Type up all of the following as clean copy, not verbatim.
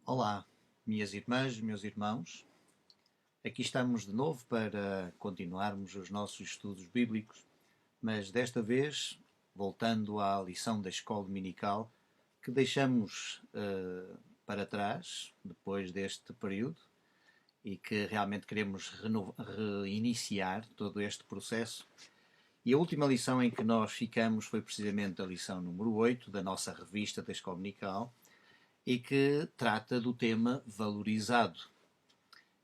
Olá, minhas irmãs, meus irmãos. Aqui estamos de novo para continuarmos os nossos estudos bíblicos, mas desta vez voltando à lição da escola dominical que deixamos para trás depois deste período e que realmente queremos reiniciar todo este processo. E a última lição em que nós ficamos foi precisamente a lição número 8 da nossa revista da escola dominical e que trata do tema valorizado.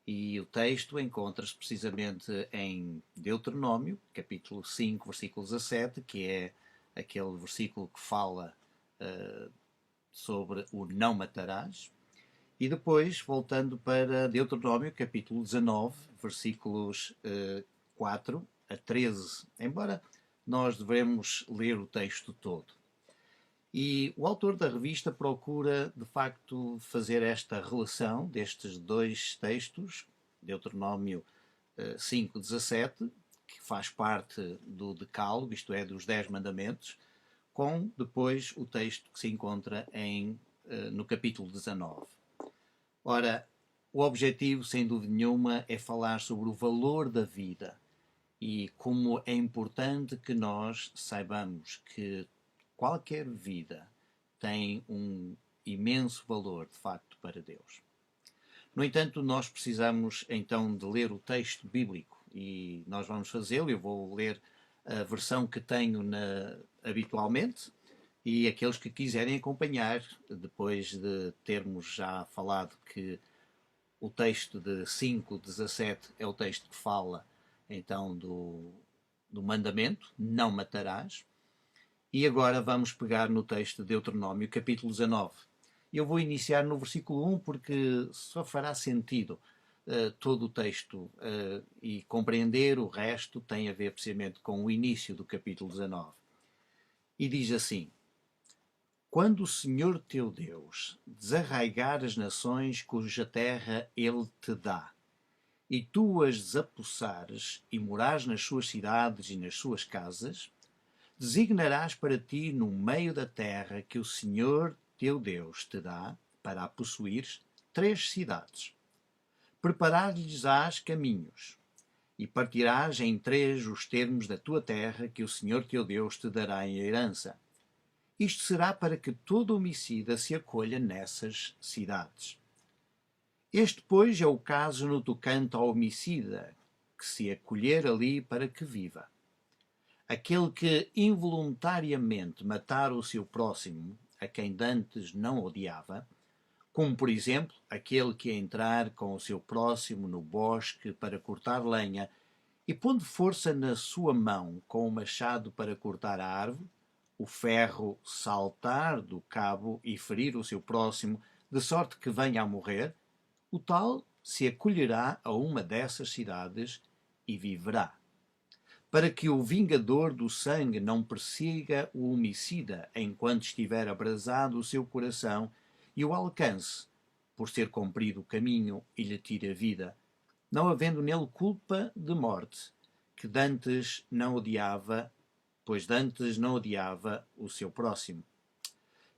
E o texto encontra-se precisamente em Deuteronômio, capítulo 5, versículo 17, que é aquele versículo que fala sobre o não matarás. E depois, voltando para Deuteronômio, capítulo 19, versículos 4 a 13, embora nós devemos ler o texto todo. E o autor da revista procura, de facto, fazer esta relação destes dois textos, Deuteronômio 5:17, que faz parte do Decálogo, isto é, dos 10 mandamentos, com depois o texto que se encontra no capítulo 19. Ora, o objetivo, sem dúvida nenhuma, é falar sobre o valor da vida e como é importante que nós saibamos que qualquer vida tem um imenso valor, de facto, para Deus. No entanto, nós precisamos então de ler o texto bíblico e nós vamos fazê-lo. Eu vou ler a versão que tenho habitualmente e aqueles que quiserem acompanhar, depois de termos já falado que o texto de 5:17 é o texto que fala então do mandamento, não matarás. E agora vamos pegar no texto de Deuteronômio, capítulo 19. Eu vou iniciar no versículo 1 porque só fará sentido todo o texto e compreender o resto tem a ver precisamente com o início do capítulo 19. E diz assim: Quando o Senhor teu Deus desarraigar as nações cuja terra ele te dá, e tu as desapossares e morares nas suas cidades e nas suas casas, designarás para ti no meio da terra que o Senhor teu Deus te dá para a possuires 3 cidades. Preparar-lhes-ás caminhos, e partirás em 3 os termos da tua terra que o Senhor teu Deus te dará em herança. Isto será para que todo homicida se acolha nessas cidades. Este, pois, é o caso no tocante ao homicida, que se acolher ali para que viva. Aquele que involuntariamente matar o seu próximo, a quem dantes não odiava, como por exemplo aquele que entrar com o seu próximo no bosque para cortar lenha e pondo força na sua mão com o machado para cortar a árvore, o ferro saltar do cabo e ferir o seu próximo, de sorte que venha a morrer, o tal se acolherá a uma dessas cidades e viverá, para que o vingador do sangue não persiga o homicida enquanto estiver abrasado o seu coração e o alcance, por ser cumprido o caminho e lhe tire a vida, não havendo nele culpa de morte, que dantes não odiava, pois dantes não odiava o seu próximo.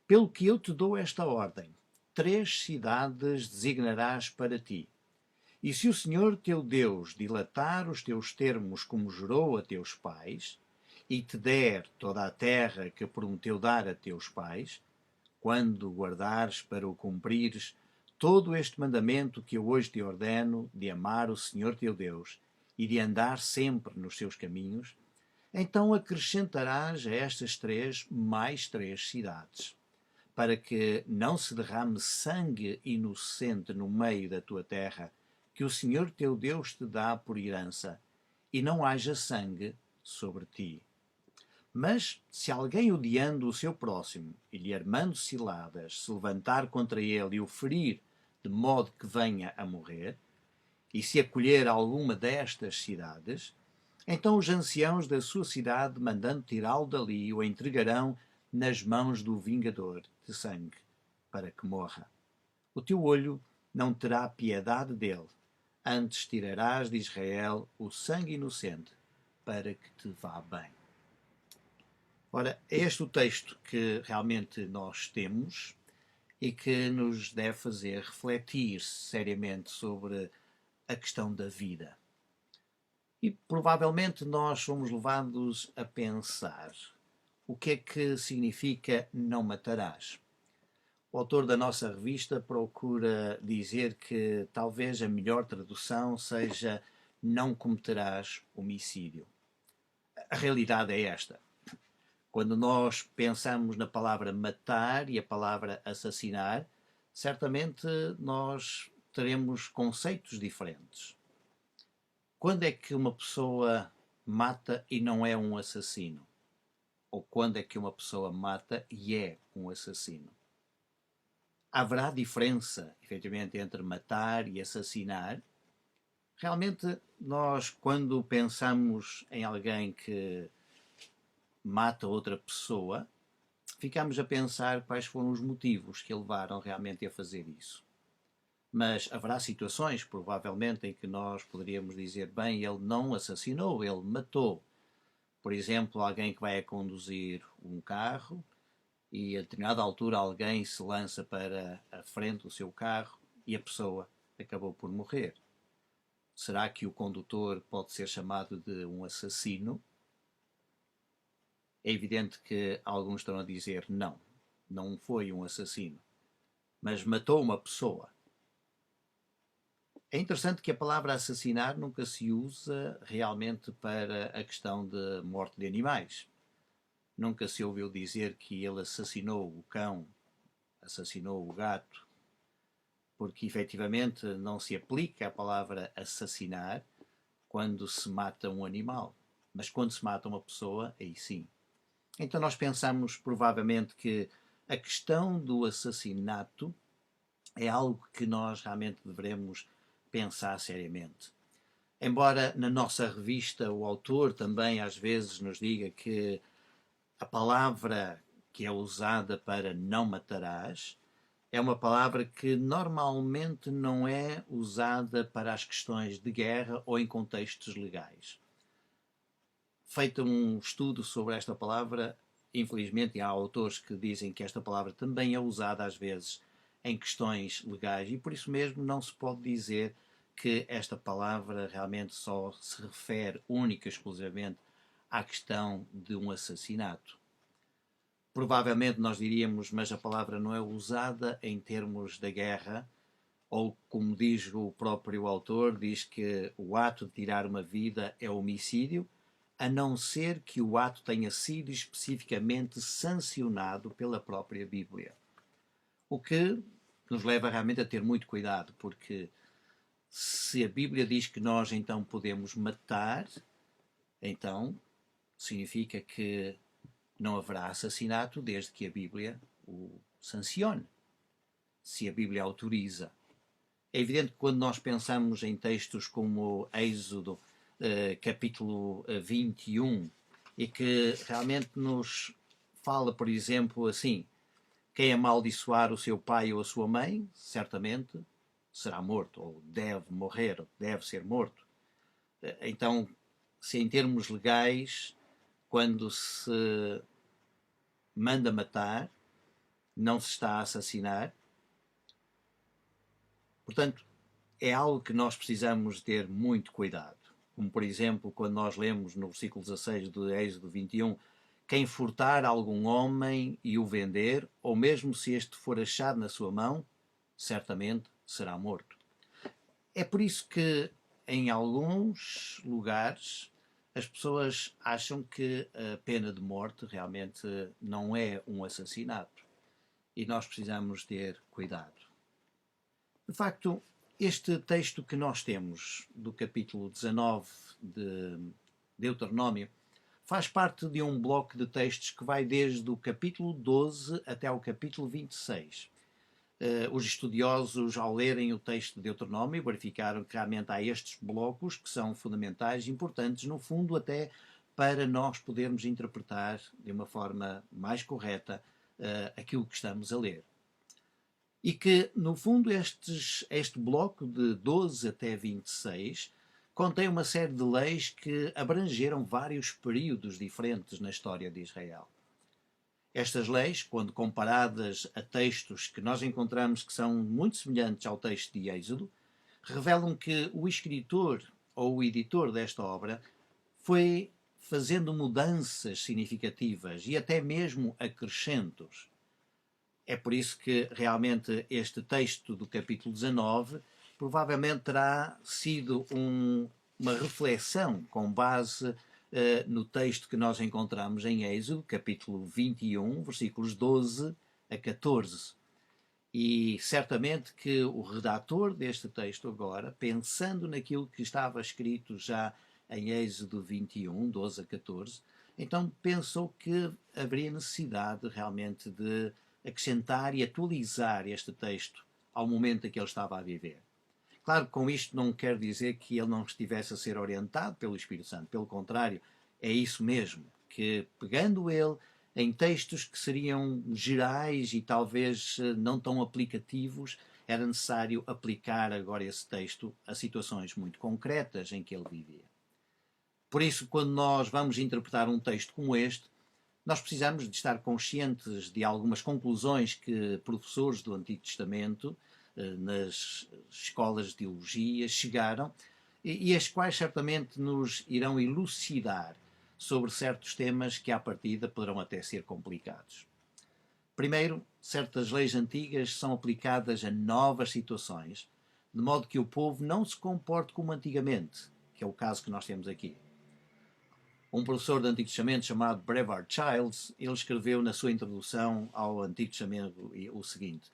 Pelo que eu te dou esta ordem: 3 cidades designarás para ti. E se o Senhor teu Deus dilatar os teus termos como jurou a teus pais, e te der toda a terra que prometeu dar a teus pais, quando guardares para o cumprires todo este mandamento que eu hoje te ordeno, de amar o Senhor teu Deus e de andar sempre nos seus caminhos, então acrescentarás a estas 3 mais 3 cidades, para que não se derrame sangue inocente no meio da tua terra, que o Senhor teu Deus te dá por herança, e não haja sangue sobre ti. Mas se alguém odiando o seu próximo e lhe armando ciladas se levantar contra ele e o ferir de modo que venha a morrer, e se acolher a alguma destas cidades, então os anciãos da sua cidade, mandando tirá-lo dali, o entregarão nas mãos do vingador de sangue, para que morra. O teu olho não terá piedade dele, antes tirarás de Israel o sangue inocente, para que te vá bem. Ora, é este o texto que realmente nós temos, e que nos deve fazer refletir seriamente sobre a questão da vida. E provavelmente nós somos levados a pensar: o que é que significa não matarás? O autor da nossa revista procura dizer que talvez a melhor tradução seja não cometerás homicídio. A realidade é esta. Quando nós pensamos na palavra matar e a palavra assassinar, certamente nós teremos conceitos diferentes. Quando é que uma pessoa mata e não é um assassino? Ou quando é que uma pessoa mata e é um assassino? Haverá diferença, efetivamente, entre matar e assassinar? Realmente, nós, quando pensamos em alguém que mata outra pessoa, ficamos a pensar quais foram os motivos que a levaram realmente a fazer isso. Mas haverá situações, provavelmente, em que nós poderíamos dizer: bem, ele não assassinou, ele matou. Por exemplo, alguém que vai a conduzir um carro e a determinada altura alguém se lança para a frente do seu carro e a pessoa acabou por morrer. Será que o condutor pode ser chamado de um assassino? É evidente que alguns estão a dizer não, não foi um assassino, mas matou uma pessoa. É interessante que a palavra assassinar nunca se usa realmente para a questão de morte de animais. Nunca se ouviu dizer que ele assassinou o cão, assassinou o gato, porque efetivamente não se aplica a palavra assassinar quando se mata um animal. Mas quando se mata uma pessoa, aí sim. Então nós pensamos provavelmente que a questão do assassinato é algo que nós realmente devemos pensar seriamente. Embora na nossa revista o autor também às vezes nos diga que a palavra que é usada para não matarás é uma palavra que normalmente não é usada para as questões de guerra ou em contextos legais. Feito um estudo sobre esta palavra, infelizmente há autores que dizem que esta palavra também é usada às vezes em questões legais e por isso mesmo não se pode dizer que esta palavra realmente só se refere única e exclusivamente à questão de um assassinato. Provavelmente nós diríamos, mas a palavra não é usada em termos da guerra, ou como diz o próprio autor, diz que o ato de tirar uma vida é homicídio, a não ser que o ato tenha sido especificamente sancionado pela própria Bíblia. O que nos leva realmente a ter muito cuidado, porque se a Bíblia diz que nós então podemos matar, então significa que não haverá assassinato desde que a Bíblia o sancione, se a Bíblia autoriza. É evidente que quando nós pensamos em textos como Êxodo, capítulo 21, e que realmente nos fala, por exemplo, assim: quem amaldiçoar o seu pai ou a sua mãe, certamente será morto, ou deve morrer, ou deve ser morto. Então, se em termos legais, quando se manda matar, não se está a assassinar. Portanto, é algo que nós precisamos ter muito cuidado. Como, por exemplo, quando nós lemos no versículo 16 do Êxodo 21, quem furtar algum homem e o vender, ou mesmo se este for achado na sua mão, certamente será morto. É por isso que, em alguns lugares, as pessoas acham que a pena de morte realmente não é um assassinato. E nós precisamos ter cuidado. De facto, este texto que nós temos do capítulo 19 de Deuteronômio faz parte de um bloco de textos que vai desde o capítulo 12 até ao capítulo 26. Os estudiosos, ao lerem o texto de Deuteronômio, verificaram que realmente há estes blocos que são fundamentais, importantes, no fundo, até para nós podermos interpretar de uma forma mais correta aquilo que estamos a ler. E que, no fundo, este bloco de 12 até 26 contém uma série de leis que abrangeram vários períodos diferentes na história de Israel. Estas leis, quando comparadas a textos que nós encontramos que são muito semelhantes ao texto de Êxodo, revelam que o escritor ou o editor desta obra foi fazendo mudanças significativas e até mesmo acrescentos. É por isso que realmente este texto do capítulo 19 provavelmente terá sido uma reflexão com base no texto que nós encontramos em Êxodo, capítulo 21, versículos 12 a 14. E certamente que o redator deste texto agora, pensando naquilo que estava escrito já em Êxodo 21, 12 a 14, então pensou que haveria necessidade realmente de acrescentar e atualizar este texto ao momento em que ele estava a viver. Claro que com isto não quer dizer que ele não estivesse a ser orientado pelo Espírito Santo, pelo contrário, é isso mesmo, que pegando ele em textos que seriam gerais e talvez não tão aplicativos, era necessário aplicar agora esse texto a situações muito concretas em que ele vivia. Por isso, quando nós vamos interpretar um texto como este, nós precisamos de estar conscientes de algumas conclusões que professores do Antigo Testamento, nas escolas de teologia, chegaram e as quais certamente nos irão elucidar sobre certos temas que, à partida, poderão até ser complicados. Primeiro, certas leis antigas são aplicadas a novas situações, de modo que o povo não se comporte como antigamente, que é o caso que nós temos aqui. Um professor do Antigo Testamento chamado Brevard Childs, ele escreveu na sua introdução ao Antigo Testamento o seguinte: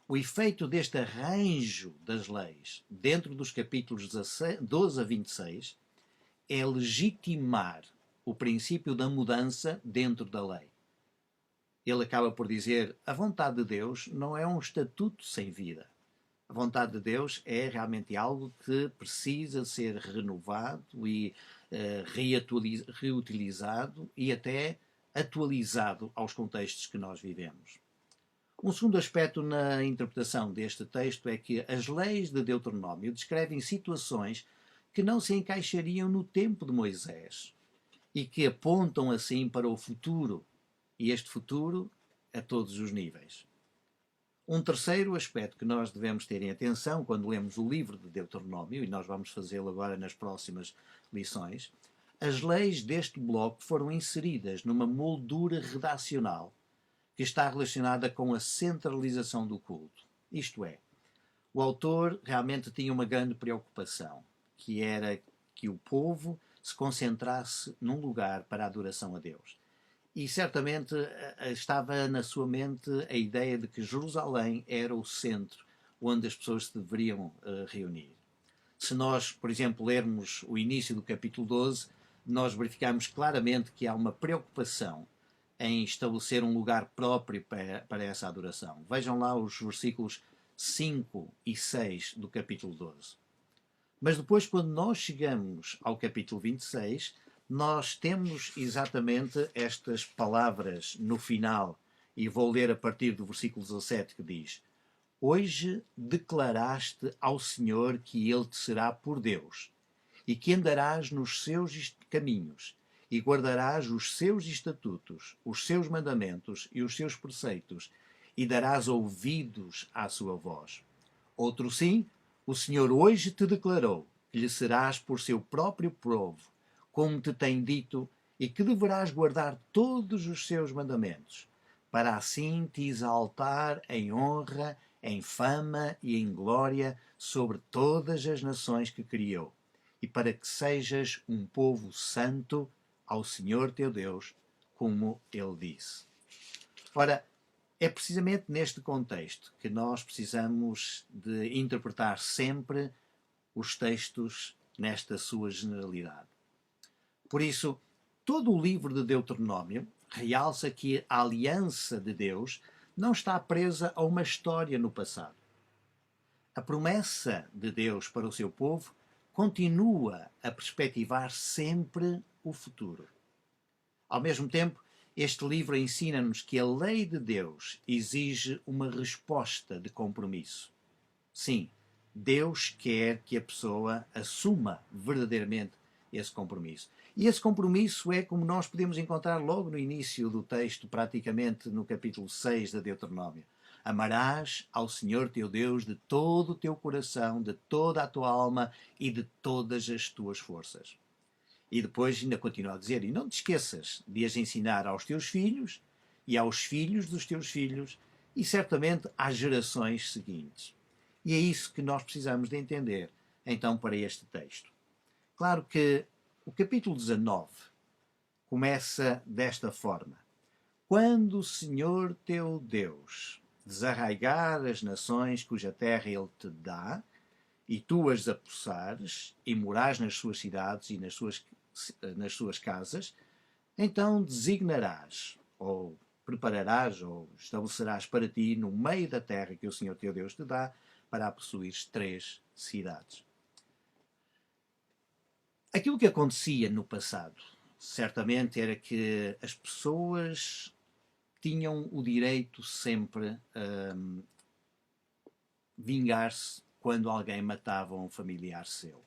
o efeito deste arranjo das leis dentro dos capítulos 12 a 26 é legitimar o princípio da mudança dentro da lei. Ele acaba por dizer: a vontade de Deus não é um estatuto sem vida. A vontade de Deus é realmente algo que precisa ser renovado e reutilizado e até atualizado aos contextos que nós vivemos. Um segundo aspecto na interpretação deste texto é que as leis de Deuteronômio descrevem situações que não se encaixariam no tempo de Moisés e que apontam assim para o futuro, e este futuro a todos os níveis. Um terceiro aspecto que nós devemos ter em atenção quando lemos o livro de Deuteronômio, e nós vamos fazê-lo agora nas próximas lições, as leis deste bloco foram inseridas numa moldura redacional que está relacionada com a centralização do culto. Isto é, o autor realmente tinha uma grande preocupação, que era que o povo se concentrasse num lugar para a adoração a Deus. E certamente estava na sua mente a ideia de que Jerusalém era o centro onde as pessoas se deveriam reunir. Se nós, por exemplo, lermos o início do capítulo 12, nós verificamos claramente que há uma preocupação em estabelecer um lugar próprio para essa adoração. Vejam lá os versículos 5 e 6 do capítulo 12. Mas depois, quando nós chegamos ao capítulo 26, nós temos exatamente estas palavras no final, e vou ler a partir do versículo 17 que diz: hoje declaraste ao Senhor que Ele te será por Deus, e que andarás nos seus caminhos, e guardarás os seus estatutos, os seus mandamentos e os seus preceitos, e darás ouvidos à sua voz. Outro sim, o Senhor hoje te declarou que lhe serás por seu próprio povo, como te tem dito, e que deverás guardar todos os seus mandamentos, para assim te exaltar em honra, em fama e em glória sobre todas as nações que criou, e para que sejas um povo santo ao Senhor teu Deus, como ele disse. Ora, é precisamente neste contexto que nós precisamos de interpretar sempre os textos nesta sua generalidade. Por isso, todo o livro de Deuteronômio realça que a aliança de Deus não está presa a uma história no passado. A promessa de Deus para o seu povo continua a perspectivar sempre o futuro. Ao mesmo tempo, este livro ensina-nos que a lei de Deus exige uma resposta de compromisso. Sim, Deus quer que a pessoa assuma verdadeiramente esse compromisso. E esse compromisso é como nós podemos encontrar logo no início do texto, praticamente no capítulo 6 de Deuteronômio. Amarás ao Senhor teu Deus de todo o teu coração, de toda a tua alma e de todas as tuas forças. E depois ainda continua a dizer, e não te esqueças de as ensinar aos teus filhos e aos filhos dos teus filhos e certamente às gerações seguintes. E é isso que nós precisamos de entender, então, para este texto. Claro que o capítulo 19 começa desta forma. Quando o Senhor teu Deus desarraigar as nações cuja terra ele te dá, e tu as apossares, e morares nas suas cidades e nas suas casas, então designarás, ou prepararás, ou estabelecerás para ti, no meio da terra que o Senhor teu Deus te dá, para a possuires 3 cidades. Aquilo que acontecia no passado, certamente, era que as pessoas tinham o direito sempre a vingar-se quando alguém matava um familiar seu.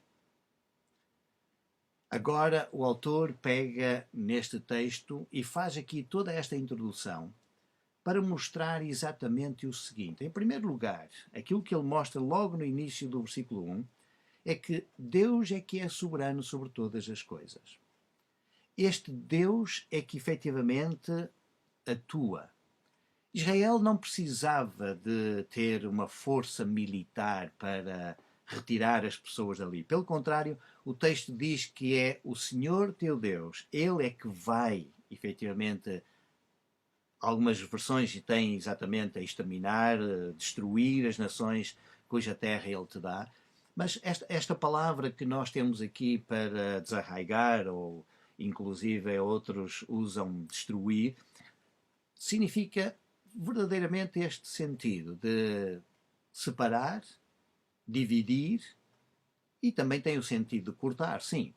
Agora o autor pega neste texto e faz aqui toda esta introdução para mostrar exatamente o seguinte. Em primeiro lugar, aquilo que ele mostra logo no início do versículo 1 é que Deus é que é soberano sobre todas as coisas. Este Deus é que efetivamente atua. Israel não precisava de ter uma força militar para retirar as pessoas dali. Pelo contrário, o texto diz que é o Senhor teu Deus. Ele é que vai, efetivamente, algumas versões têm exatamente a exterminar, destruir as nações cuja terra ele te dá. Mas esta palavra que nós temos aqui para desarraigar, ou inclusive outros usam destruir, significa verdadeiramente este sentido de separar, dividir, e também tem o sentido de cortar, sim.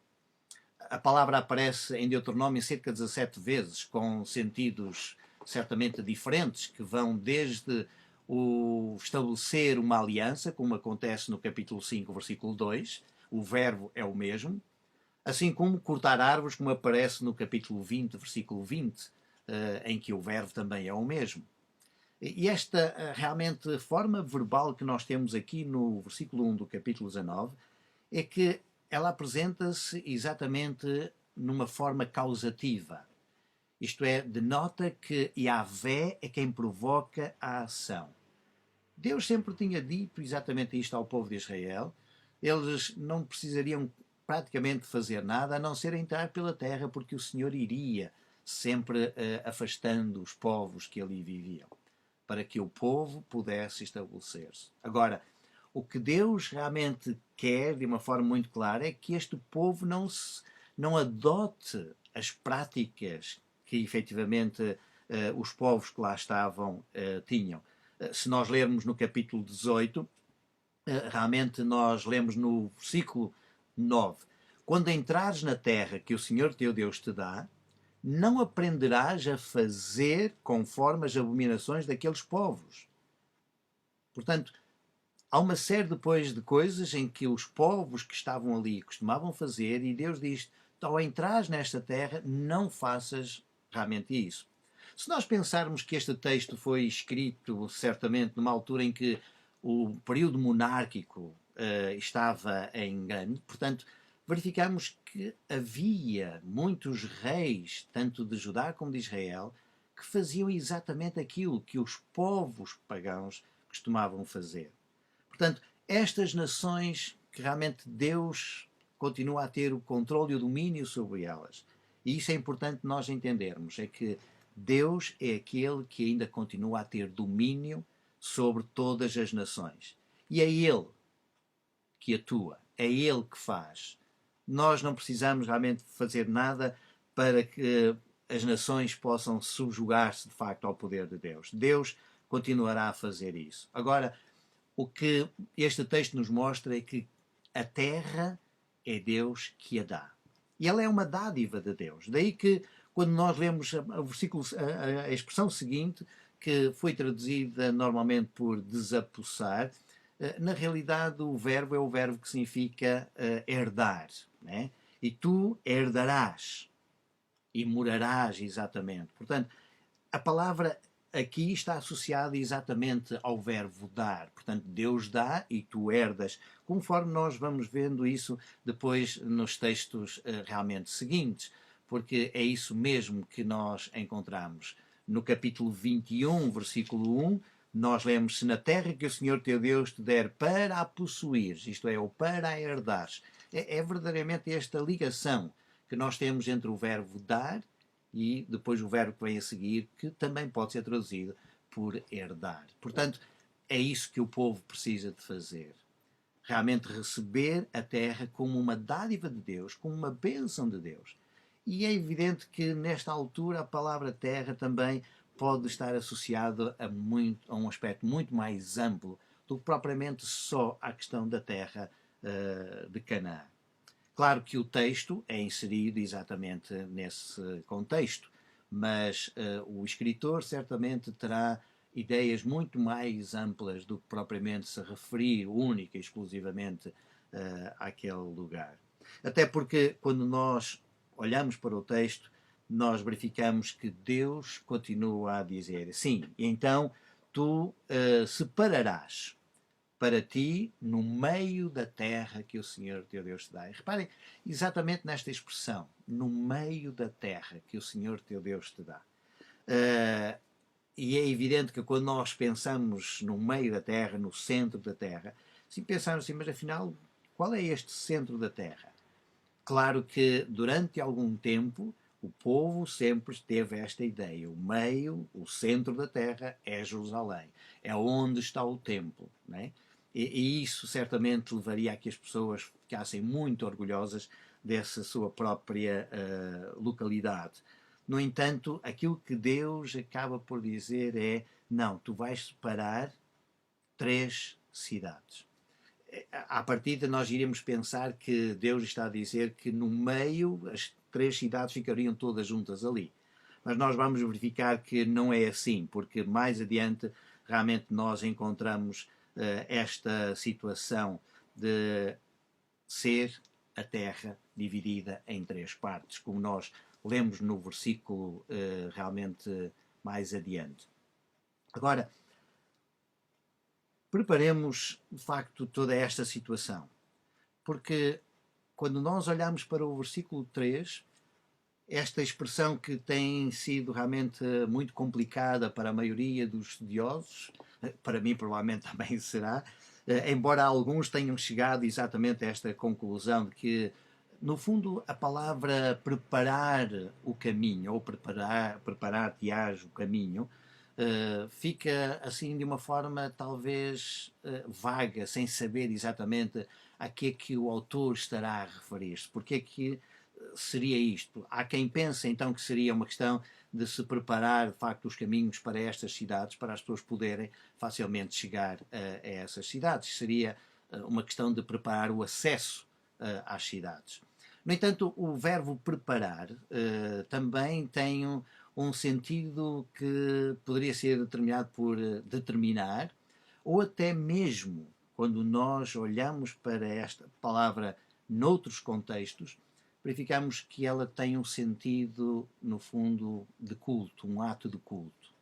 A palavra aparece em Deuteronômio cerca de 17 vezes, com sentidos certamente diferentes, que vão desde o estabelecer uma aliança, como acontece no capítulo 5, versículo 2, o verbo é o mesmo, assim como cortar árvores, como aparece no capítulo 20, versículo 20, em que o verbo também é o mesmo. E esta realmente forma verbal que nós temos aqui no versículo 1 do capítulo 19 é que ela apresenta-se exatamente numa forma causativa. Isto é, denota que Yahvé é quem provoca a ação. Deus sempre tinha dito exatamente isto ao povo de Israel. Eles não precisariam praticamente fazer nada a não ser entrar pela terra, porque o Senhor iria sempre afastando os povos que ali viviam, para que o povo pudesse estabelecer-se. Agora, o que Deus realmente quer, de uma forma muito clara, é que este povo não adote as práticas que efetivamente os povos que lá estavam tinham. Se nós lermos no capítulo 18, realmente nós lemos no versículo 9: quando entrares na terra que o Senhor teu Deus te dá, não aprenderás a fazer conforme as abominações daqueles povos. Portanto, há uma série depois de coisas em que os povos que estavam ali costumavam fazer, e Deus diz: ao entrares nesta terra, não faças realmente isso. Se nós pensarmos que este texto foi escrito certamente numa altura em que o período monárquico estava em grande, portanto, verificamos que havia muitos reis, tanto de Judá como de Israel, que faziam exatamente aquilo que os povos pagãos costumavam fazer. Portanto, estas nações que realmente Deus continua a ter o controle e o domínio sobre elas. E isso é importante nós entendermos, é que Deus é aquele que ainda continua a ter domínio sobre todas as nações. E é Ele que atua, é Ele que faz. Nós não precisamos realmente fazer nada para que as nações possam subjugar-se de facto ao poder de Deus. Deus continuará a fazer isso. Agora, o que este texto nos mostra é que a terra é Deus que a dá. E ela é uma dádiva de Deus. Daí que, quando nós lemos a expressão seguinte, que foi traduzida normalmente por desapossar, na realidade o verbo é o verbo que significa herdar, né? e tu herdarás e morarás exatamente. Portanto, a palavra aqui está associada exatamente ao verbo dar. Portanto, Deus dá e tu herdas, conforme nós vamos vendo isso depois nos textos realmente seguintes, porque é isso mesmo que nós encontramos. No capítulo 21, versículo 1, nós lemos: se na terra que o Senhor teu Deus te der para a possuires, isto é, ou para a herdares, é verdadeiramente esta ligação que nós temos entre o verbo dar e depois o verbo que vem a seguir, que também pode ser traduzido por herdar. Portanto, é isso que o povo precisa de fazer. Realmente receber a terra como uma dádiva de Deus, como uma bênção de Deus. E é evidente que nesta altura a palavra terra também pode estar associada a um aspecto muito mais amplo do que propriamente só a questão da terra de Canaã. Claro que o texto é inserido exatamente nesse contexto, mas o escritor certamente terá ideias muito mais amplas do que propriamente se referir única e exclusivamente àquele lugar. Até porque quando nós olhamos para o texto, nós verificamos que Deus continua a dizer: sim, então tu separarás para ti no meio da terra que o Senhor teu Deus te dá. E reparem exatamente nesta expressão, no meio da terra que o Senhor teu Deus te dá. E é evidente que quando nós pensamos no meio da terra, no centro da terra, se pensarmos assim, mas afinal, qual é este centro da terra? Claro que durante algum tempo o povo sempre teve esta ideia. O meio, o centro da terra é Jerusalém. É onde está o templo, não é? E isso certamente levaria a que as pessoas ficassem muito orgulhosas dessa sua própria localidade. No entanto, aquilo que Deus acaba por dizer é: não, tu vais separar 3 cidades. À partida, nós iríamos pensar que Deus está a dizer que no meio as 3 cidades ficariam todas juntas ali. Mas nós vamos verificar que não é assim, porque mais adiante realmente nós encontramos esta situação de ser a terra dividida em 3 partes, como nós lemos no versículo realmente mais adiante. Agora, preparemos de facto toda esta situação, porque quando nós olhamos para o versículo 3, esta expressão que tem sido realmente muito complicada para a maioria dos estudiosos, para mim provavelmente também será, embora alguns tenham chegado exatamente a esta conclusão de que, no fundo, a palavra preparar o caminho, ou preparar-te-ás o caminho, fica assim de uma forma talvez vaga, sem saber exatamente a que é que o autor estará a referir-se, porque é que seria isto. Há quem pense então que seria uma questão de se preparar de facto os caminhos para estas cidades, para as pessoas poderem facilmente chegar a essas cidades. Seria uma questão de preparar o acesso às cidades. No entanto, o verbo preparar também tem um sentido que poderia ser determinado por determinar, ou até mesmo quando nós olhamos para esta palavra noutros contextos, verificamos que ela tem um sentido, no fundo, de culto, um ato de culto.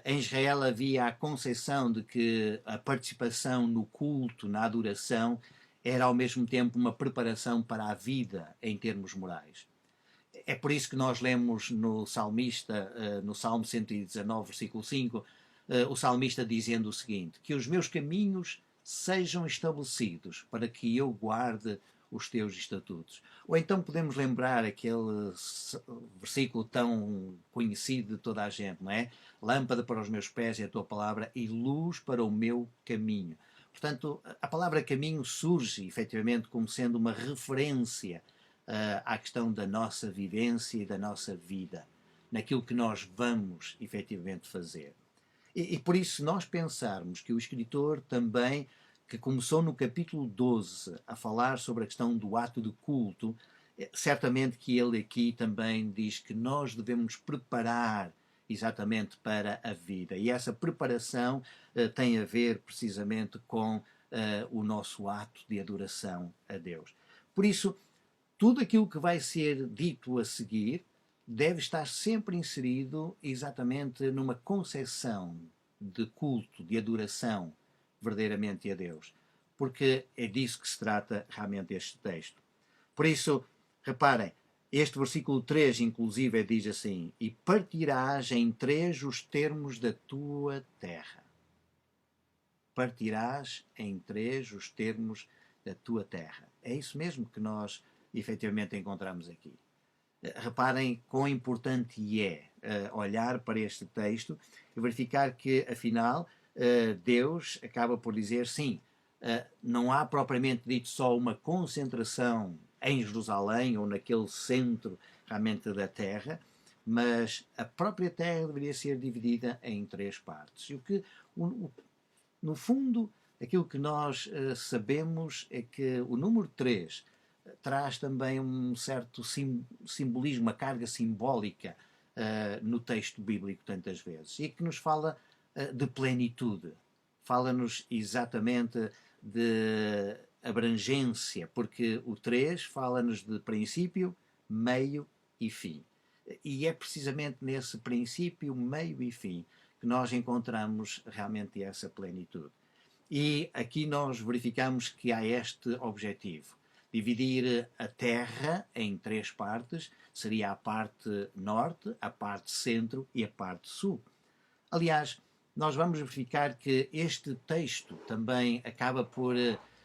Em Israel havia a concepção de que a participação no culto, na adoração, era ao mesmo tempo uma preparação para a vida em termos morais. É por isso que nós lemos no salmista, no Salmo 119, versículo 5, o salmista dizendo o seguinte: que os meus caminhos sejam estabelecidos para que eu guarde os teus estatutos. Ou então podemos lembrar aquele versículo tão conhecido de toda a gente, não é? Lâmpada para os meus pés é a tua palavra e luz para o meu caminho. Portanto, a palavra caminho surge efetivamente como sendo uma referência à questão da nossa vivência e da nossa vida, naquilo que nós vamos efetivamente fazer. E por isso, nós pensarmos que o escritor também, que começou no capítulo 12 a falar sobre a questão do ato de culto, certamente que ele aqui também diz que nós devemos preparar exatamente para a vida. E essa preparação tem a ver precisamente com o nosso ato de adoração a Deus. Por isso, tudo aquilo que vai ser dito a seguir deve estar sempre inserido exatamente numa concepção de culto, de adoração verdadeiramente a Deus. Porque é disso que se trata realmente este texto. Por isso, reparem, este versículo 3, inclusive, diz assim: e partirás em três os termos da tua terra. Partirás em três os termos da tua terra. É isso mesmo que nós efetivamente encontramos aqui. Reparem quão importante é olhar para este texto e verificar que, afinal, Deus acaba por dizer, sim, não há propriamente dito só uma concentração em Jerusalém ou naquele centro realmente da terra, mas a própria terra deveria ser dividida em três partes. E no fundo, aquilo que nós sabemos é que o número 3 traz também um certo simbolismo, uma carga simbólica no texto bíblico tantas vezes, e que nos fala de plenitude, fala-nos exatamente de abrangência, porque o 3 fala-nos de princípio, meio e fim. E é precisamente nesse princípio, meio e fim que nós encontramos realmente essa plenitude. E aqui nós verificamos que há este objetivo. Dividir a Terra em três partes, seria a parte norte, a parte centro e a parte sul. Aliás, nós vamos verificar que este texto também acaba por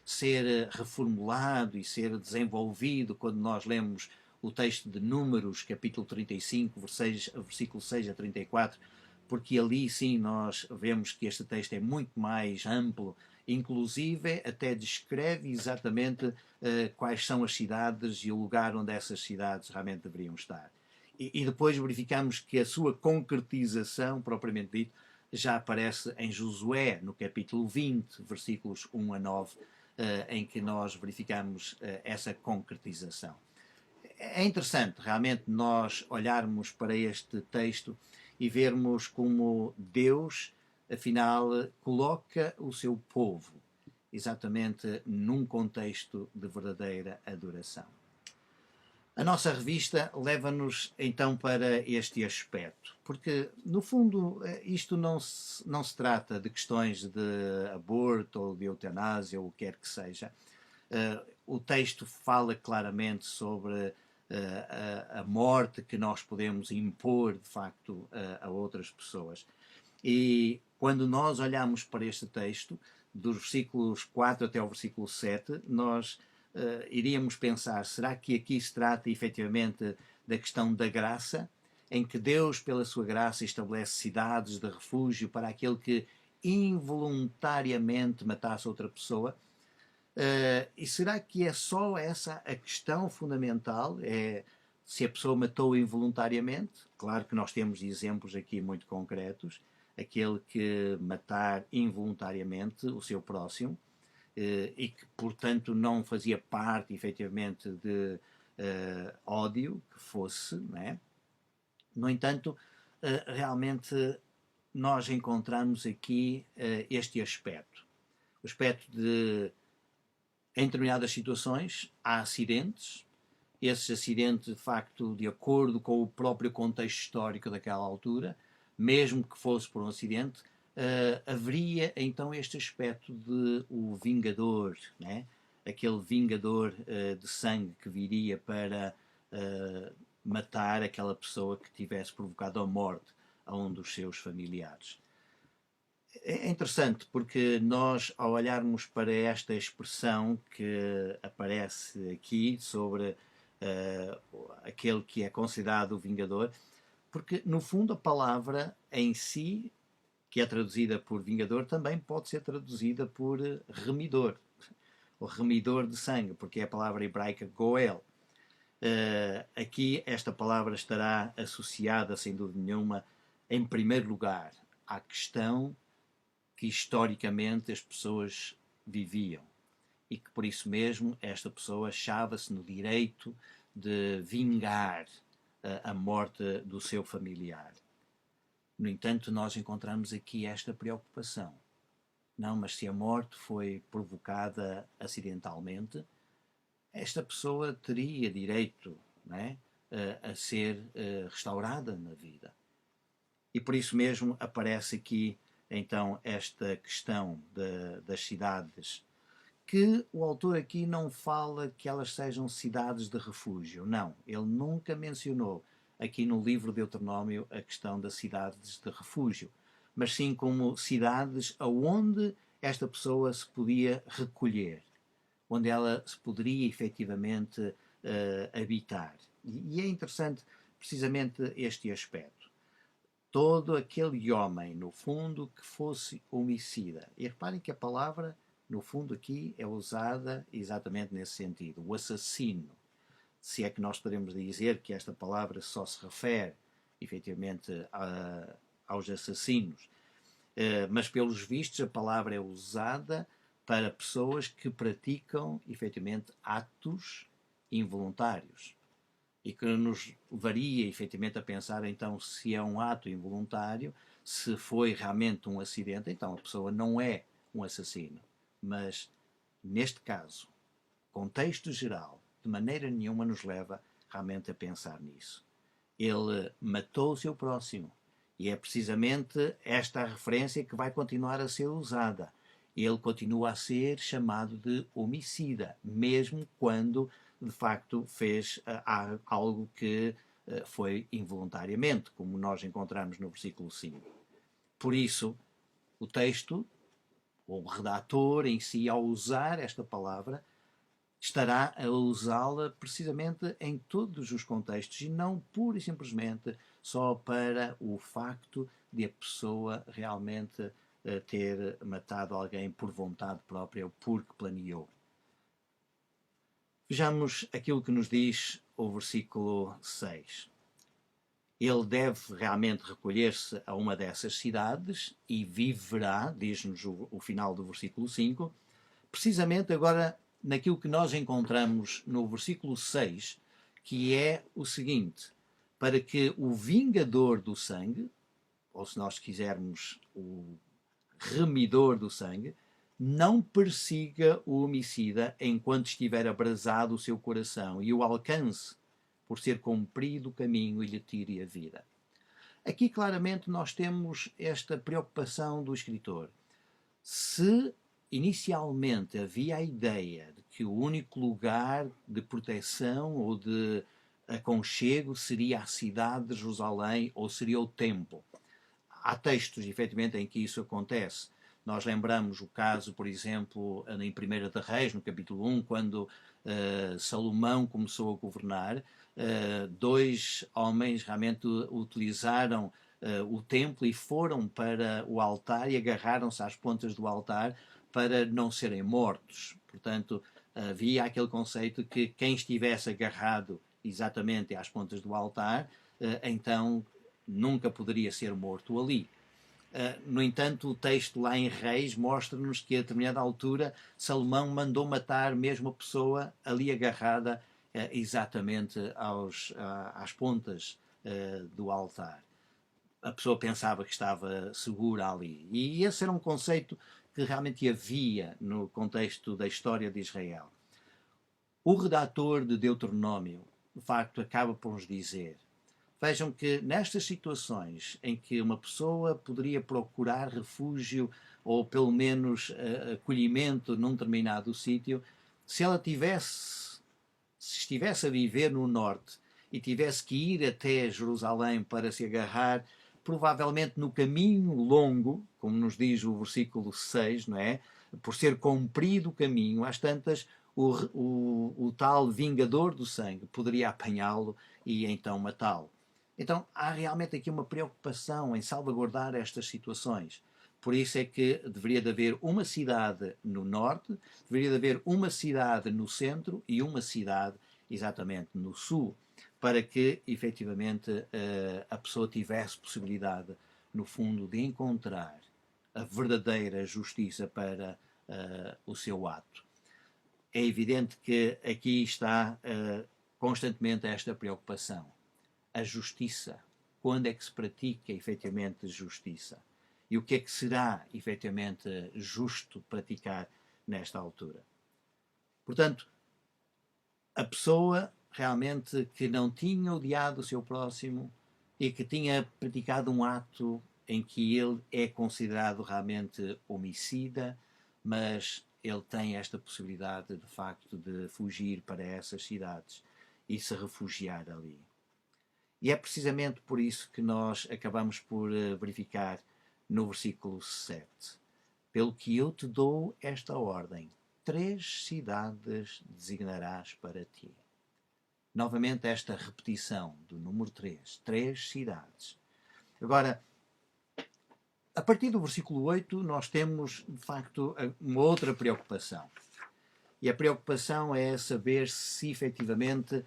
ser reformulado e ser desenvolvido quando nós lemos o texto de Números, capítulo 35, versículo 6 a 34, porque ali sim nós vemos que este texto é muito mais amplo, inclusive até descreve exatamente quais são as cidades e o lugar onde essas cidades realmente deveriam estar. E depois verificamos que a sua concretização, propriamente dito, já aparece em Josué, no capítulo 20, versículos 1 a 9, em que nós verificamos essa concretização. É interessante realmente nós olharmos para este texto e vermos como Deus, afinal, coloca o seu povo exatamente num contexto de verdadeira adoração. A nossa revista leva-nos então para este aspecto, porque no fundo isto não se trata de questões de aborto ou de eutanásia ou o que quer que seja. O texto fala claramente sobre a morte que nós podemos impor de facto a outras pessoas. E quando nós olhamos para este texto, dos versículos 4 até ao versículo 7, nós iríamos pensar, será que aqui se trata efetivamente da questão da graça, em que Deus, pela sua graça, estabelece cidades de refúgio para aquele que involuntariamente matasse outra pessoa? E será que é só essa a questão fundamental? É se a pessoa matou involuntariamente? Claro que nós temos exemplos aqui muito concretos. Aquele que matar involuntariamente o seu próximo, e que, portanto, não fazia parte, efetivamente, de ódio que fosse, não é? No entanto, realmente nós encontramos aqui este aspecto. O aspecto de, em determinadas situações, há acidentes. Esses acidentes, de facto, de acordo com o próprio contexto histórico daquela altura, mesmo que fosse por um acidente, haveria então este aspecto de o vingador, né? Aquele vingador de sangue que viria para matar aquela pessoa que tivesse provocado a morte a um dos seus familiares. É interessante porque nós, ao olharmos para esta expressão que aparece aqui sobre aquele que é considerado o vingador, porque no fundo a palavra em si, que é traduzida por vingador, também pode ser traduzida por remidor, o remidor de sangue, porque é a palavra hebraica goel. Aqui esta palavra estará associada, sem dúvida nenhuma, em primeiro lugar, à questão que historicamente as pessoas viviam e que por isso mesmo esta pessoa achava-se no direito de vingar a morte do seu familiar. No entanto, nós encontramos aqui esta preocupação. Não, mas se a morte foi provocada acidentalmente, esta pessoa teria direito, não é, a ser restaurada na vida. E por isso mesmo aparece aqui então esta questão das cidades, que o autor aqui não fala que elas sejam cidades de refúgio. Não, ele nunca mencionou aqui no livro de Deuteronômio a questão das cidades de refúgio, mas sim como cidades aonde esta pessoa se podia recolher, onde ela se poderia efetivamente habitar. E é interessante precisamente este aspecto. Todo aquele homem, no fundo, que fosse homicida. E reparem que a palavra, no fundo, aqui é usada exatamente nesse sentido, o assassino. Se é que nós podemos dizer que esta palavra só se refere, efetivamente, aos assassinos. Mas, pelos vistos, a palavra é usada para pessoas que praticam, efetivamente, atos involuntários. E que nos levaria, efetivamente, a pensar, então, se é um ato involuntário, se foi realmente um acidente, então a pessoa não é um assassino. Mas, neste caso, contexto geral, de maneira nenhuma nos leva realmente a pensar nisso. Ele matou o seu próximo. E é precisamente esta a referência que vai continuar a ser usada. Ele continua a ser chamado de homicida, mesmo quando de facto fez algo que foi involuntariamente, como nós encontramos no versículo 5. Por isso, o texto, ou o redator em si, ao usar esta palavra, estará a usá-la precisamente em todos os contextos e não pura e simplesmente só para o facto de a pessoa realmente ter matado alguém por vontade própria ou porque planeou. Vejamos aquilo que nos diz o versículo 6. Ele deve realmente recolher-se a uma dessas cidades e viverá, diz-nos o final do versículo 5, precisamente agora naquilo que nós encontramos no versículo 6, que é o seguinte: para que o vingador do sangue, ou se nós quisermos o remidor do sangue, não persiga o homicida enquanto estiver abrasado o seu coração e o alcance por ser cumprido o caminho e lhe tire a vida. Aqui claramente nós temos esta preocupação do escritor. Se inicialmente havia a ideia de que o único lugar de proteção ou de aconchego seria a cidade de Jerusalém ou seria o templo, há textos, efetivamente, em que isso acontece. Nós lembramos o caso, por exemplo, em 1 de Reis, no capítulo 1, quando Salomão começou a governar, dois homens realmente utilizaram o templo e foram para o altar e agarraram-se às pontas do altar para não serem mortos. Portanto, havia aquele conceito que quem estivesse agarrado exatamente às pontas do altar, então nunca poderia ser morto ali. No entanto, o texto lá em Reis mostra-nos que a determinada altura Salomão mandou matar mesmo a pessoa ali agarrada exatamente às pontas do altar. A pessoa pensava que estava segura ali. E esse era um conceito que realmente havia no contexto da história de Israel. O redator de Deuteronômio, de facto, acaba por nos dizer: vejam que nestas situações em que uma pessoa poderia procurar refúgio ou pelo menos acolhimento num determinado sítio, se ela se estivesse a viver no norte e tivesse que ir até Jerusalém para se agarrar, provavelmente no caminho longo, como nos diz o versículo 6, não é? Por ser comprido o caminho, às tantas, o tal vingador do sangue poderia apanhá-lo e então matá-lo. Então há realmente aqui uma preocupação em salvaguardar estas situações. Por isso é que deveria de haver uma cidade no norte, deveria de haver uma cidade no centro e uma cidade exatamente no sul, para que efetivamente a pessoa tivesse possibilidade, no fundo, de encontrar a verdadeira justiça para o seu ato. É evidente que aqui está constantemente esta preocupação. A justiça. Quando é que se pratica efetivamente justiça? E o que é que será efetivamente justo praticar nesta altura? Portanto, a pessoa realmente que não tinha odiado o seu próximo e que tinha praticado um ato em que ele é considerado realmente homicida, mas ele tem esta possibilidade de facto de fugir para essas cidades e se refugiar ali. E é precisamente por isso que nós acabamos por verificar no versículo 7. Pelo que eu te dou esta ordem, 3 cidades designarás para ti. Novamente esta repetição do número 3. 3 cidades. Agora, a partir do versículo 8, nós temos, de facto, uma outra preocupação. E a preocupação é saber se efetivamente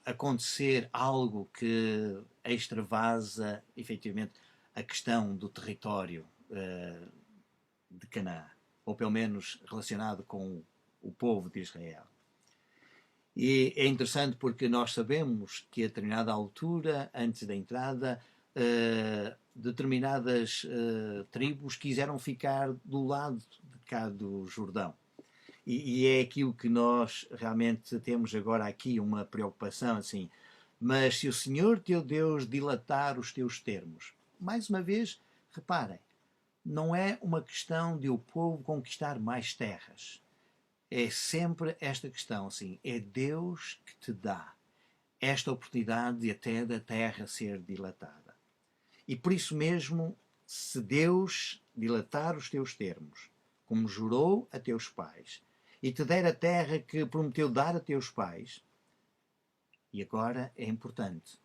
acontecer algo que extravasa efetivamente a questão do território de Canaã, ou pelo menos relacionado com o povo de Israel. E é interessante porque nós sabemos que a determinada altura, antes da entrada, determinadas tribos quiseram ficar do lado de cá do Jordão. E é aquilo que nós realmente temos agora aqui, uma preocupação assim. Mas se o Senhor teu Deus dilatar os teus termos, mais uma vez, reparem, não é uma questão de o povo conquistar mais terras. É sempre esta questão, assim, é Deus que te dá esta oportunidade de até da terra ser dilatada. E por isso mesmo, se Deus dilatar os teus termos, como jurou a teus pais, e te der a terra que prometeu dar a teus pais, e agora é importante,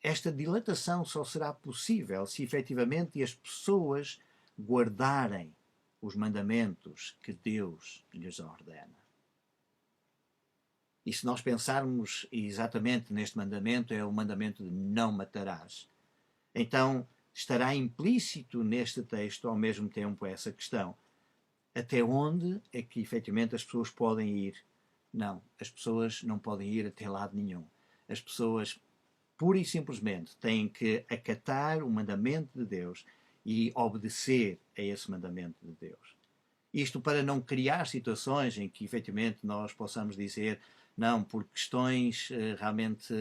esta dilatação só será possível se efetivamente as pessoas guardarem os mandamentos que Deus lhes ordena. E se nós pensarmos exatamente neste mandamento, é o mandamento de não matarás, então estará implícito neste texto ao mesmo tempo essa questão. Até onde é que efetivamente as pessoas podem ir? Não, as pessoas não podem ir até lado nenhum. As pessoas, pura e simplesmente, têm que acatar o mandamento de Deus e obedecer a esse mandamento de Deus. Isto para não criar situações em que efetivamente nós possamos dizer não, por questões realmente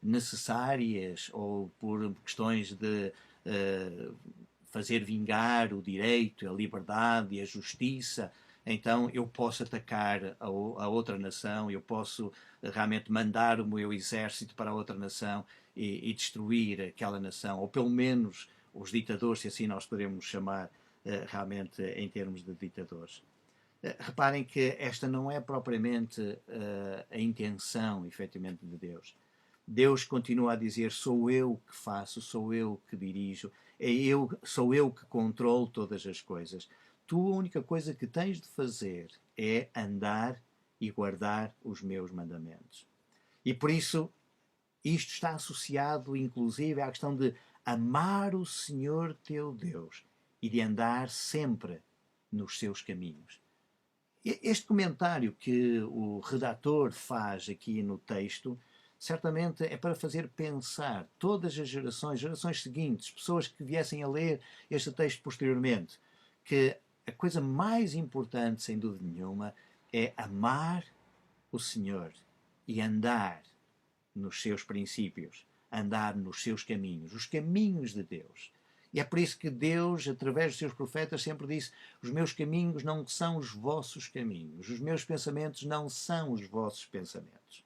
necessárias ou por questões de fazer vingar o direito, a liberdade e a justiça, então eu posso atacar a outra nação, eu posso realmente mandar o meu exército para a outra nação e destruir aquela nação, ou pelo menos os ditadores, se assim nós podemos chamar realmente em termos de ditadores. Reparem que esta não é propriamente a intenção, efetivamente, de Deus. Deus continua a dizer, sou eu que faço, sou eu que dirijo, sou eu que controlo todas as coisas. Tu a única coisa que tens de fazer é andar e guardar os meus mandamentos. E por isso, isto está associado, inclusive, à questão de amar o Senhor teu Deus e de andar sempre nos seus caminhos. Este comentário que o redator faz aqui no texto, certamente é para fazer pensar todas as gerações seguintes, pessoas que viessem a ler este texto posteriormente, que a coisa mais importante, sem dúvida nenhuma, é amar o Senhor e andar nos seus princípios, andar nos seus caminhos, os caminhos de Deus. E é por isso que Deus, através dos seus profetas, sempre disse: os meus caminhos não são os vossos caminhos, os meus pensamentos não são os vossos pensamentos.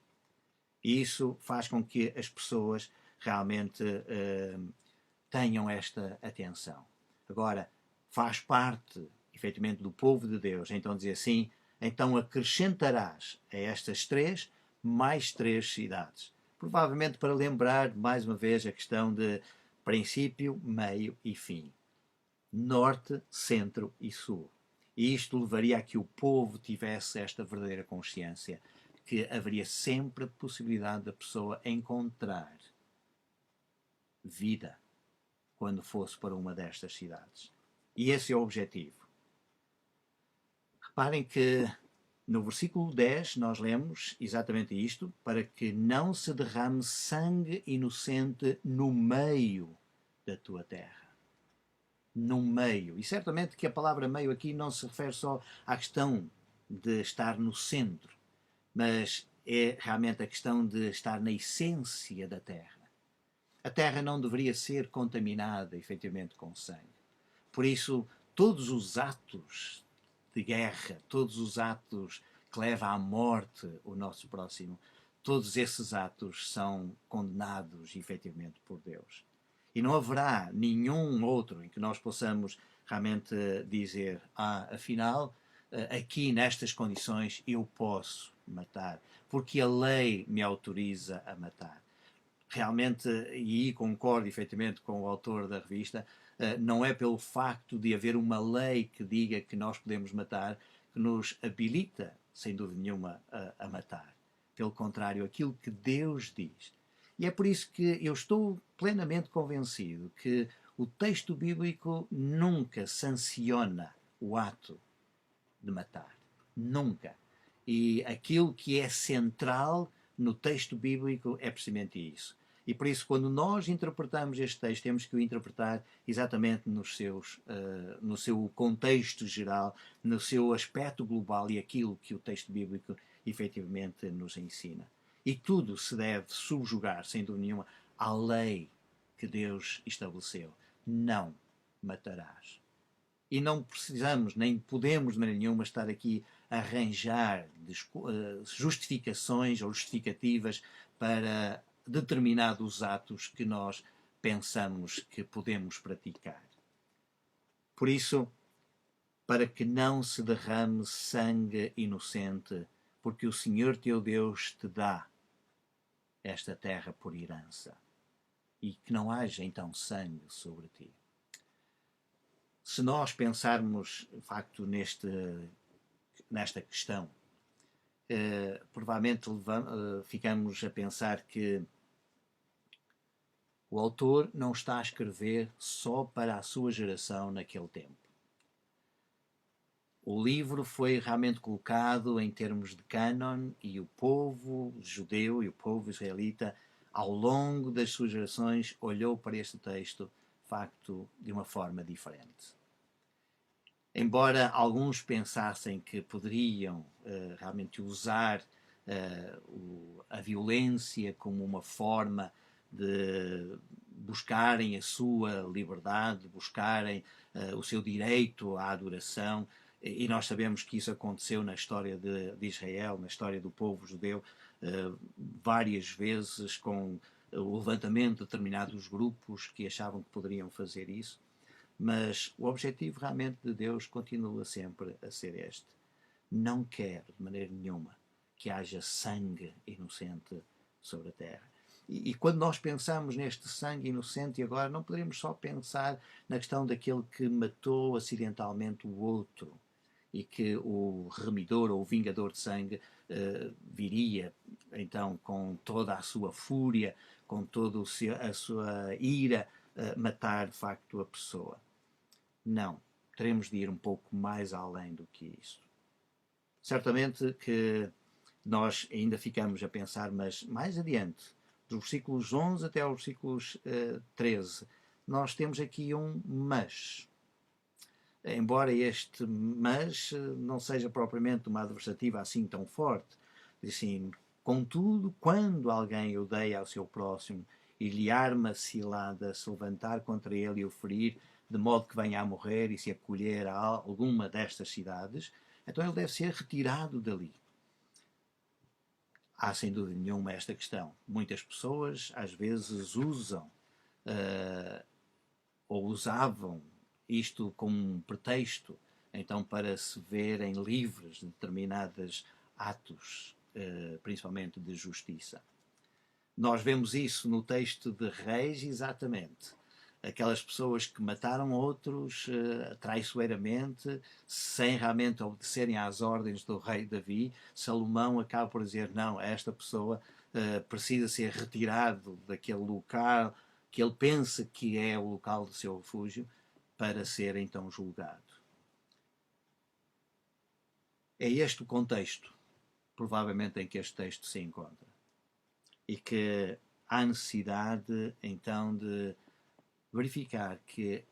E isso faz com que as pessoas realmente tenham esta atenção. Agora, faz parte, efetivamente, do povo de Deus, então dizer assim, então acrescentarás a estas 3 mais 3 cidades. Provavelmente para lembrar, mais uma vez, a questão de princípio, meio e fim. Norte, centro e sul. E isto levaria a que o povo tivesse esta verdadeira consciência que haveria sempre a possibilidade da pessoa encontrar vida quando fosse para uma destas cidades. E esse é o objetivo. Reparem que no versículo 10 nós lemos exatamente isto, para que não se derrame sangue inocente no meio da tua terra. No meio. E certamente que a palavra meio aqui não se refere só à questão de estar no centro, mas é realmente a questão de estar na essência da terra. A terra não deveria ser contaminada, efetivamente, com sangue. Por isso, todos os atos de guerra, todos os atos que levam à morte o nosso próximo, todos esses atos são condenados, efetivamente, por Deus. E não haverá nenhum outro em que nós possamos realmente dizer, afinal, aqui nestas condições eu posso matar, porque a lei me autoriza a matar. Realmente, e concordo efetivamente com o autor da revista, não é pelo facto de haver uma lei que diga que nós podemos matar que nos habilita, sem dúvida nenhuma, a matar. Pelo contrário, aquilo que Deus diz. E é por isso que eu estou plenamente convencido que o texto bíblico nunca sanciona o ato de matar. Nunca. E aquilo que é central no texto bíblico é precisamente isso. E por isso, quando nós interpretamos este texto, temos que o interpretar exatamente no seu contexto geral, no seu aspecto global e aquilo que o texto bíblico efetivamente nos ensina. E tudo se deve subjugar, sem dúvida nenhuma, à lei que Deus estabeleceu. Não matarás. E não precisamos, nem podemos de maneira nenhuma estar aqui a arranjar justificações ou justificativas para determinados atos que nós pensamos que podemos praticar. Por isso, para que não se derrame sangue inocente, porque o Senhor teu Deus te dá esta terra por herança, e que não haja então sangue sobre ti. Se nós pensarmos, de facto, nesta questão, provavelmente ficamos a pensar que o autor não está a escrever só para a sua geração naquele tempo. O livro foi realmente colocado em termos de cânon e o povo judeu e o povo israelita, ao longo das suas gerações, olhou para este texto, de facto, de uma forma diferente. Embora alguns pensassem que poderiam realmente usar a violência como uma forma de buscarem a sua liberdade, buscarem o seu direito à adoração, e nós sabemos que isso aconteceu na história de Israel, na história do povo judeu, várias vezes com o levantamento de determinados grupos que achavam que poderiam fazer isso. Mas o objetivo realmente de Deus continua sempre a ser este. Não quer, de maneira nenhuma, que haja sangue inocente sobre a terra. E quando nós pensamos neste sangue inocente, e agora não poderíamos só pensar na questão daquele que matou acidentalmente o outro e que o remidor ou o vingador de sangue viria então com toda a sua fúria, com toda a sua ira, matar de facto a pessoa. Não, teremos de ir um pouco mais além do que isso. Certamente que nós ainda ficamos a pensar, mas mais adiante, dos versículos 11 até aos versículos 13, nós temos aqui um mas. Embora este mas não seja propriamente uma adversativa assim tão forte, diz assim, contudo, quando alguém odeia ao seu próximo e lhe arma cilada, se levantar contra ele e o ferir, de modo que venha a morrer e se acolher a alguma destas cidades, então ele deve ser retirado dali. Há sem dúvida nenhuma esta questão. Muitas pessoas às vezes usam ou usavam isto como um pretexto, então, para se verem livres de determinados atos, principalmente de justiça. Nós vemos isso no texto de Reis, exatamente. Aquelas pessoas que mataram outros traiçoeiramente, sem realmente obedecerem às ordens do rei Davi, Salomão acaba por dizer, não, esta pessoa precisa ser retirado daquele local que ele pensa que é o local do seu refúgio, para ser então julgado. É este o contexto, provavelmente, em que este texto se encontra. E que há necessidade, então, de verificar que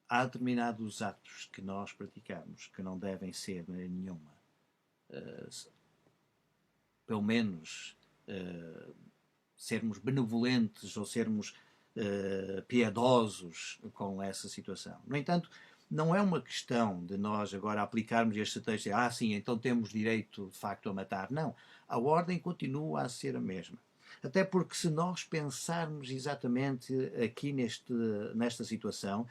há determinados atos que nós praticamos que não devem ser de maneira nenhuma pelo menos, sermos benevolentes ou sermos piedosos com essa situação. No entanto, não é uma questão de nós agora aplicarmos este texto e sim, então temos direito de facto a matar. Não, a ordem continua a ser a mesma. Até porque se nós pensarmos exatamente aqui nesta situação,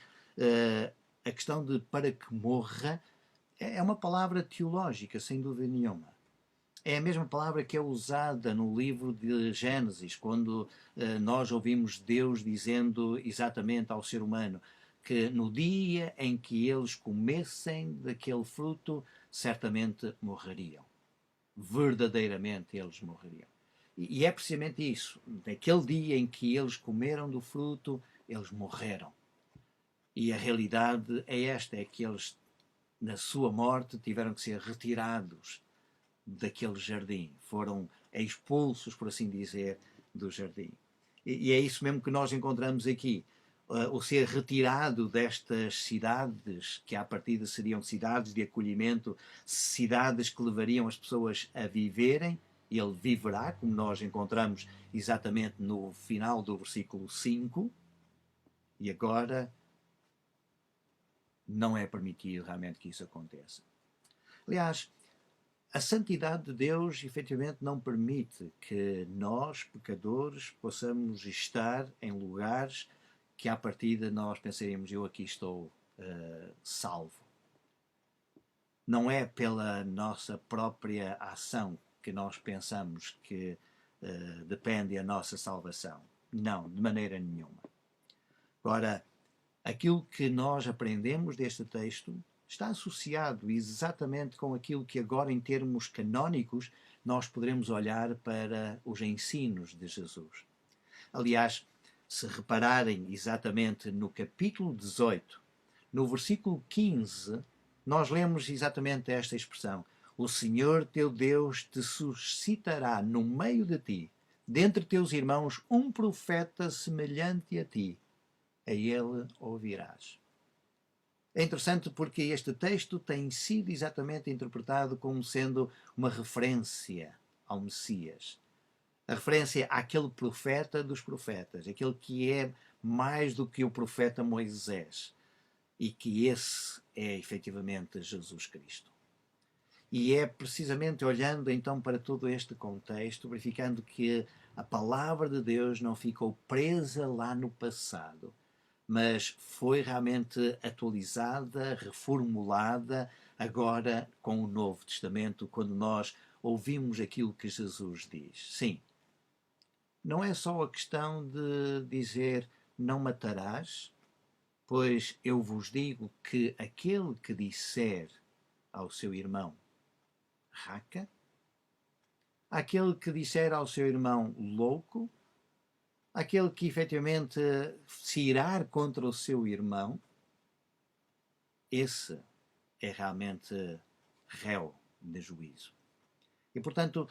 a questão de para que morra é uma palavra teológica, sem dúvida nenhuma. É a mesma palavra que é usada no livro de Gênesis, quando nós ouvimos Deus dizendo exatamente ao ser humano que no dia em que eles comessem daquele fruto, certamente morreriam. Verdadeiramente eles morreriam. E é precisamente isso. Naquele dia em que eles comeram do fruto, eles morreram. E a realidade é esta, é que eles, na sua morte, tiveram que ser retirados daquele jardim, foram expulsos, por assim dizer, do jardim. E é isso mesmo que nós encontramos aqui. O ser retirado destas cidades, que à partida seriam cidades de acolhimento, cidades que levariam as pessoas a viverem, ele viverá, como nós encontramos exatamente no final do versículo 5, e agora não é permitido realmente que isso aconteça. Aliás, a santidade de Deus, efetivamente, não permite que nós, pecadores, possamos estar em lugares que, à partida, nós pensaríamos, eu aqui estou salvo. Não é pela nossa própria ação que nós pensamos que depende a nossa salvação. Não, de maneira nenhuma. Agora, aquilo que nós aprendemos deste texto está associado exatamente com aquilo que agora, em termos canónicos, nós poderemos olhar para os ensinos de Jesus. Aliás, se repararem exatamente no capítulo 18, no versículo 15, nós lemos exatamente esta expressão: o Senhor teu Deus te suscitará no meio de ti, dentre teus irmãos, um profeta semelhante a ti. A ele ouvirás. É interessante porque este texto tem sido exatamente interpretado como sendo uma referência ao Messias. A referência àquele profeta dos profetas, aquele que é mais do que o profeta Moisés. E que esse é efetivamente Jesus Cristo. E é precisamente olhando então para todo este contexto, verificando que a palavra de Deus não ficou presa lá no passado, mas foi realmente atualizada, reformulada, agora com o Novo Testamento, quando nós ouvimos aquilo que Jesus diz. Sim, não é só a questão de dizer não matarás, pois eu vos digo que aquele que disser ao seu irmão raca, aquele que disser ao seu irmão louco, aquele que efetivamente se irar contra o seu irmão, esse é realmente réu de juízo. E, portanto,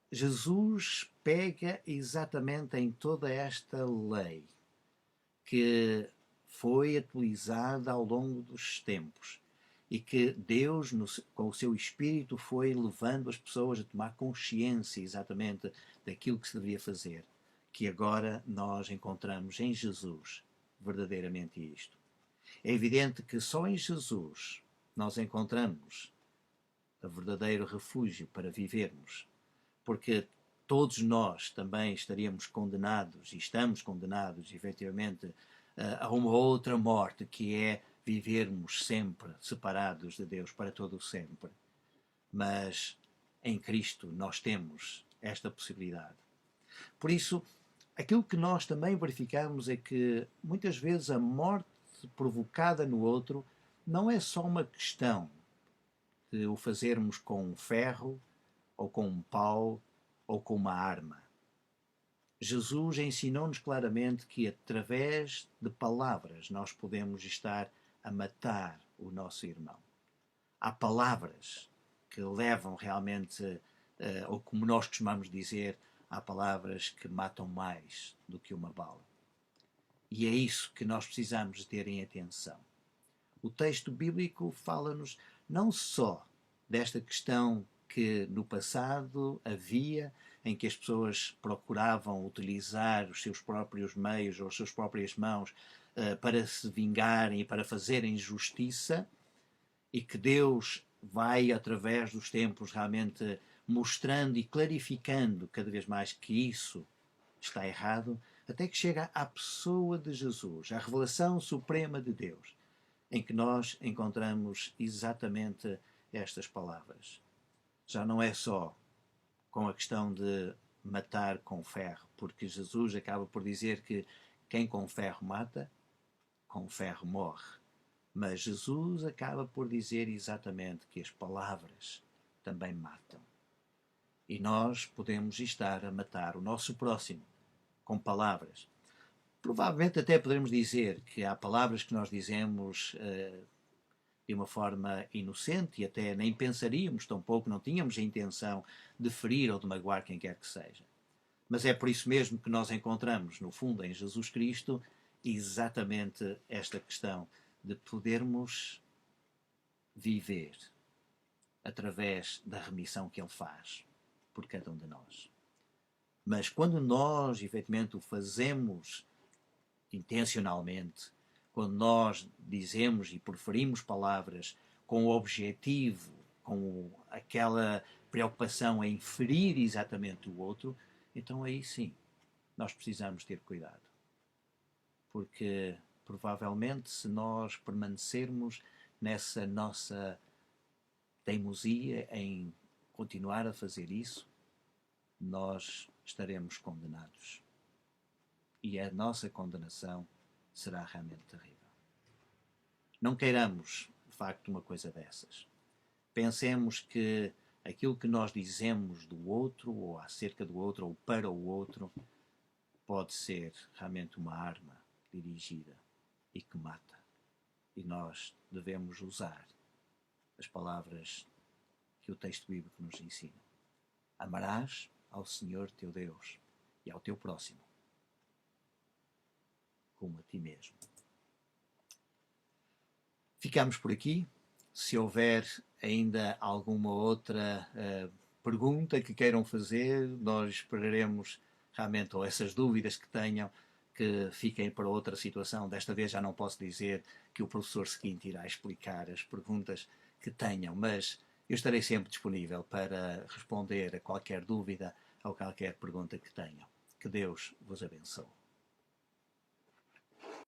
Jesus pega exatamente em toda esta lei que foi atualizada ao longo dos tempos e que Deus, com o seu Espírito, foi levando as pessoas a tomar consciência exatamente daquilo que se deveria fazer, que agora nós encontramos em Jesus verdadeiramente isto. É evidente que só em Jesus nós encontramos o verdadeiro refúgio para vivermos, porque todos nós também estaríamos condenados, e estamos condenados, efetivamente, a uma outra morte, que é vivermos sempre separados de Deus para todo o sempre. Mas em Cristo nós temos esta possibilidade. Por isso, aquilo que nós também verificamos é que muitas vezes a morte provocada no outro não é só uma questão de o fazermos com um ferro, ou com um pau, ou com uma arma. Jesus ensinou-nos claramente que através de palavras nós podemos estar a matar o nosso irmão. Há palavras que levam realmente, ou como nós costumamos dizer, há palavras que matam mais do que uma bala. E é isso que nós precisamos ter em atenção. O texto bíblico fala-nos não só desta questão que no passado havia, em que as pessoas procuravam utilizar os seus próprios meios ou as suas próprias mãos para se vingarem e para fazerem justiça, e que Deus vai, através dos tempos, realmente mostrando e clarificando cada vez mais que isso está errado, até que chega à pessoa de Jesus, à revelação suprema de Deus, em que nós encontramos exatamente estas palavras. Já não é só com a questão de matar com ferro, porque Jesus acaba por dizer que quem com ferro mata, com ferro morre. Mas Jesus acaba por dizer exatamente que as palavras também matam. E nós podemos estar a matar o nosso próximo com palavras. Provavelmente até poderemos dizer que há palavras que nós dizemos de uma forma inocente e até nem pensaríamos, tampouco não tínhamos a intenção de ferir ou de magoar quem quer que seja. Mas é por isso mesmo que nós encontramos, no fundo, em Jesus Cristo, exatamente esta questão de podermos viver através da remissão que Ele faz por cada um de nós. Mas quando nós, efetivamente, o fazemos intencionalmente, quando nós dizemos e proferimos palavras com o objetivo, com aquela preocupação em ferir exatamente o outro, então aí sim, nós precisamos ter cuidado. Porque provavelmente se nós permanecermos nessa nossa teimosia em continuar a fazer isso, nós estaremos condenados. E a nossa condenação será realmente terrível. Não queiramos, de facto, uma coisa dessas. Pensemos que aquilo que nós dizemos do outro, ou acerca do outro, ou para o outro, pode ser realmente uma arma dirigida e que mata. E nós devemos usar as palavras que o texto bíblico nos ensina. Amarás ao Senhor teu Deus e ao teu próximo como a ti mesmo. Ficamos por aqui. Se houver ainda alguma outra pergunta que queiram fazer, nós esperaremos realmente, ou essas dúvidas que tenham, que fiquem para outra situação. Desta vez já não posso dizer que o professor seguinte irá explicar as perguntas que tenham, mas eu estarei sempre disponível para responder a qualquer dúvida ou qualquer pergunta que tenham. Que Deus vos abençoe.